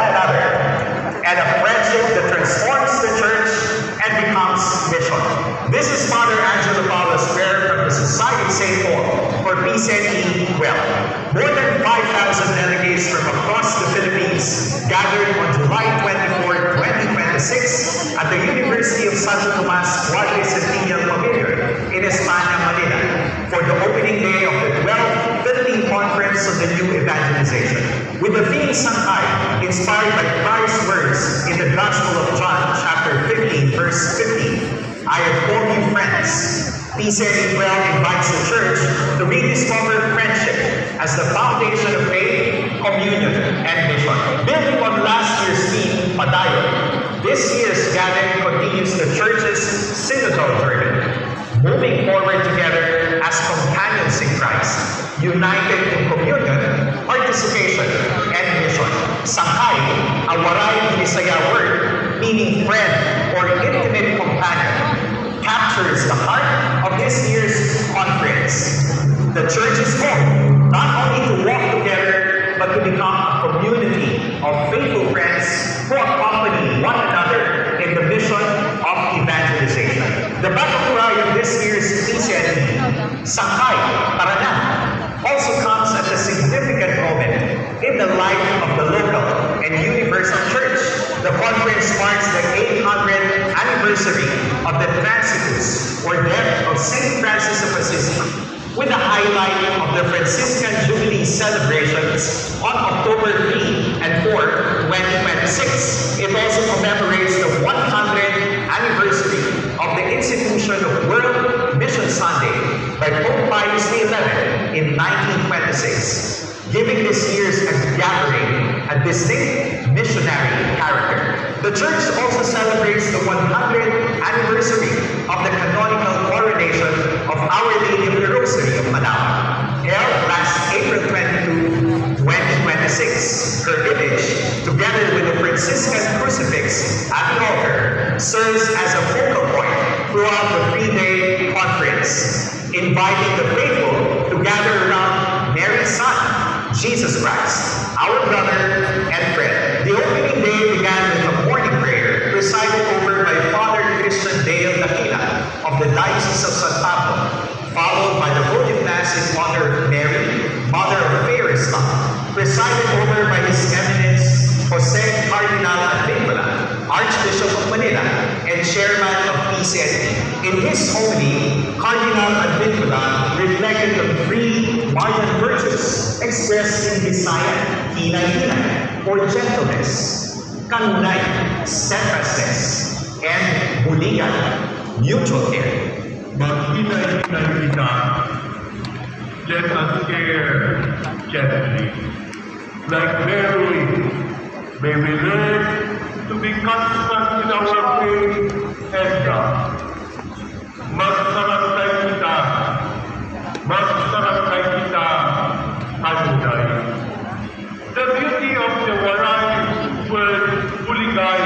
another, and a friendship that transforms the church and becomes mission. This is Father Angelo Paula's prayer from the Society of St. Paul for PCNE Well. More than 5,000 delegates from across the Philippines gathered on July 24, 2026 at the University of Santo Tomas Quadricentennial Pavilion in España, Manila for the opening day of the 12th Philippine Conference on the New Evangelization. With the theme Sangkay, inspired by Christ's words in the Gospel of John, chapter 15, verse 15, I have called you friends. PCNE Well invites the church to rediscover friendship as the foundation of faith, communion, and mission. Building on last year's theme, Padayon, this year's gathering continues the church's synodal journey, moving forward together as companions in Christ, united in communion, participation, and mission. Sangkay, a waray Bisaya word meaning friend or intimate companion, captures the heart of this year's conference. The church's hope, not only to walk together, but to become a community of faithful friends who accompany one another in the mission of evangelization. The battle cry of this year's PCNE, Sangkay, Tara na, also comes at a significant moment in the life of the local and universal church. The conference marks the 800th anniversary of the Transitus, or death of St. Francis of Assisi, with the highlight of the Franciscan Jubilee celebrations on October 3 and 4, 2026. It also commemorates the 100th anniversary of the institution of World Mission Sunday by Pope Pius XI in 1926, giving this year's gathering a distinct missionary character. The church also celebrates the 100th anniversary of the canonical coronation of Our Lady of the Rosary of Manila, held last April 22, 2026. Her image, together with the Franciscan crucifix at the altar, serves as a focal point throughout the three-day conference, inviting the faithful to gather around Mary's Son, Jesus Christ, our brother and friend. The opening day began with a morning prayer presided over by Father Christian Dale Nakina of the Diocese of San Pablo, followed by the votive Mass in honor of Mary, Mother of Fair Islam, presided over by His Eminence Jose Cardinal Advíncula, Archbishop of Manila and Chairman of PCNE. In his homily, Cardinal Advíncula reflected the three Marian virtues expressed in Visayan, hinay-hinay, or gentleness, kanunay, steadfastness, and buligan, mutual care. Maghinay-hinay kita, let us care gently. Like Mary, may we learn to be constant in our faith and love. Magsarantay kita, kanunay. The beauty of the waray word buligay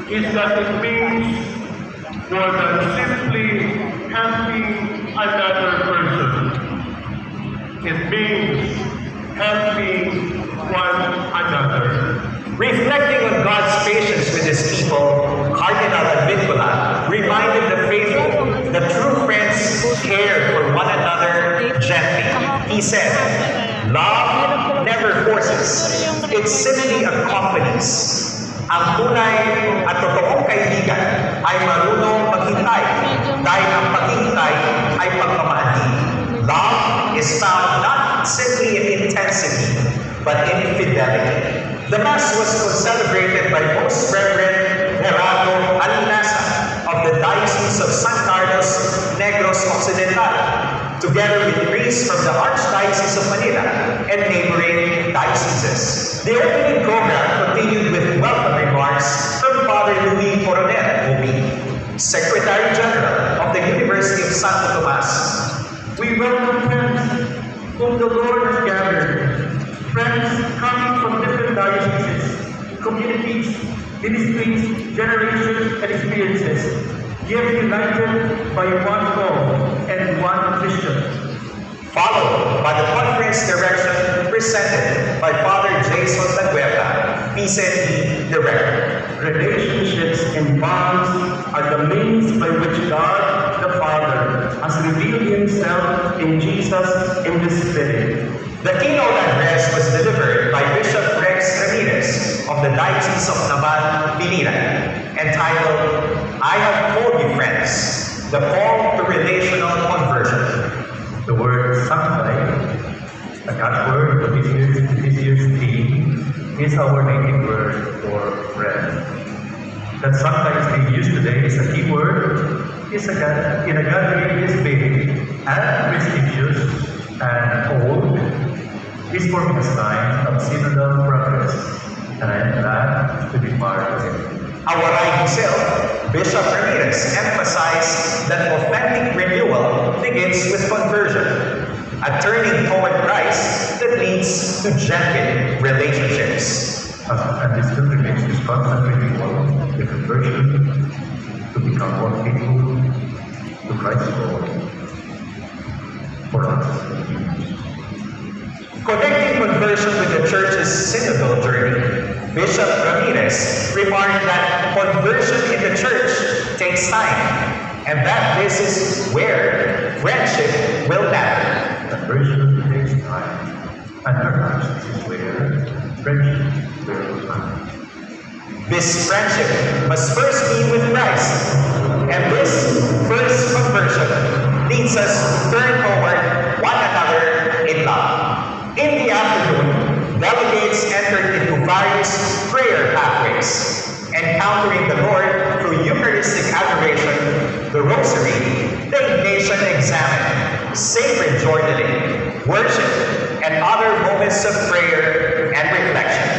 is that it means more than simply helping another person. It means helping one another. Reflecting on God's patience with His people, Cardinal Advíncula reminded the faithful that true friends care for one another gently. He said, "Love never forces, it simply accompanies. Ang tunay at totoong kaibigan ay marunong maghintay dahil ang paghihintay ay pagmamahal. Love is found not simply in intensity, but in fidelity." The Mass was celebrated by Most Reverend Gerardo Alinasa of the Diocese of San Carlos, Negros Occidental, together with priests from the Archdiocese of Manila and neighboring dioceses. The opening program continued with welcome remarks from Father Louis Coronel, OB, Secretary General of the University of Santo Tomas. We welcome friends whom the Lord has gathered, friends coming from different dioceses, communities, ministries, generations, and experiences, yet united by one call and one vision. Followed by the conference direction presented by Father Jason Laguerta, PCNE Director. Relationships and bonds are the means by which God the Father has revealed Himself in Jesus in the Spirit. The keynote address was delivered by Bishop Rex Ramirez of the Diocese of Naval, Biliran, entitled, I Have Called You Friends, the Call to Relational Conversion. The word sanctify, a catchword of this year's theme, is our native word for friend. That sometimes being used today is a key word, in a gathering this big and prestigious and old, is for me a sign of synodal progress, and I am glad to be part of it. Our Rai himself, Bishop Ramirez, emphasized that authentic renewal begins with conversion, a turning toward Christ that leads to genuine relationships. And this still remains this constant renewal, the conversion, to become more faithful to Christ's call for us. Connecting conversion with the Church's synodal journey, Bishop Ramirez remarked that conversion in the Church takes time, and that this is where friendship will matter. Conversion takes time, and perhaps this is where friendship will matter. This friendship must first be with Christ, and this first conversion leads us to turn toward one another in love. In the afternoon, delegates entered into various prayer pathways, encountering the Lord through Eucharistic adoration, the Rosary, the Ignatian Examen, sacred journaling, worship, and other moments of prayer and reflection.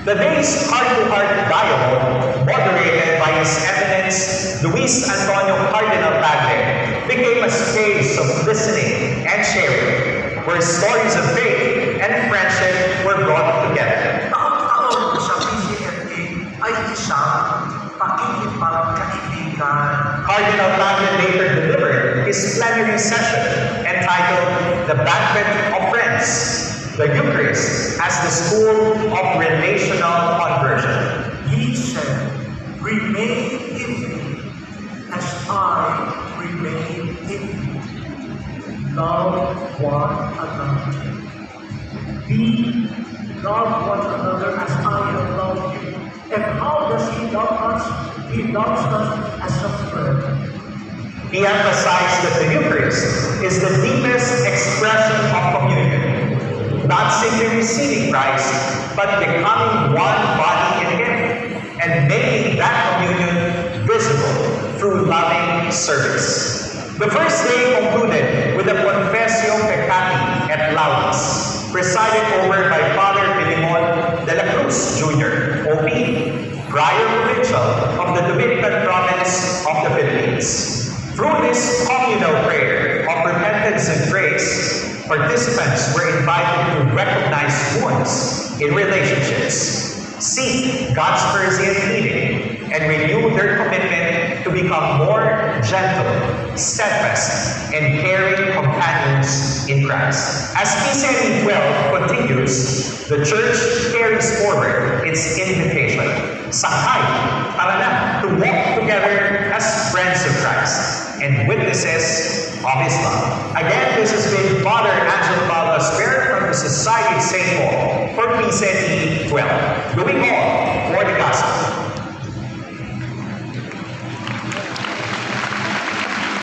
The day's heart-to-heart dialogue, moderated by His Eminence Luis Antonio Cardinal Tagle, became a space of listening and sharing, where stories of faith and friendship were brought together. Taon-taon sa PCNE ay isang pakikipagkaibigan. Cardinal Tagle later delivered his plenary session entitled The Banquet of Friends, the Eucharist as the School of Relational Conversion. He said, remain in me as I remain in you. Love one another. Love one another as I have loved you. And how does He love us? He loves us as a friend. He emphasized that the Eucharist is the deepest expression of communion, not simply receiving Christ, but becoming one body in Him, and making that communion visible through loving service. The first day concluded with the Confessio Peccati et Laudes, presided over by Father Filimon de la Cruz Jr., OP, Prior Provincial of the Dominican Province of the Philippines. Through this communal prayer of repentance and grace, participants were invited to recognize wounds in relationships, seek God's mercy and healing, and renew their commitment to become more gentle, steadfast, and caring companions in Christ. As PCNE 12 continues, the Church carries forward its invitation, Sakay, tara na, to walk together as friends of Christ and witnesses of His love. Again, this has been Father Angelo Ballasper from the Society of St. Paul for PCNE 12. Doing all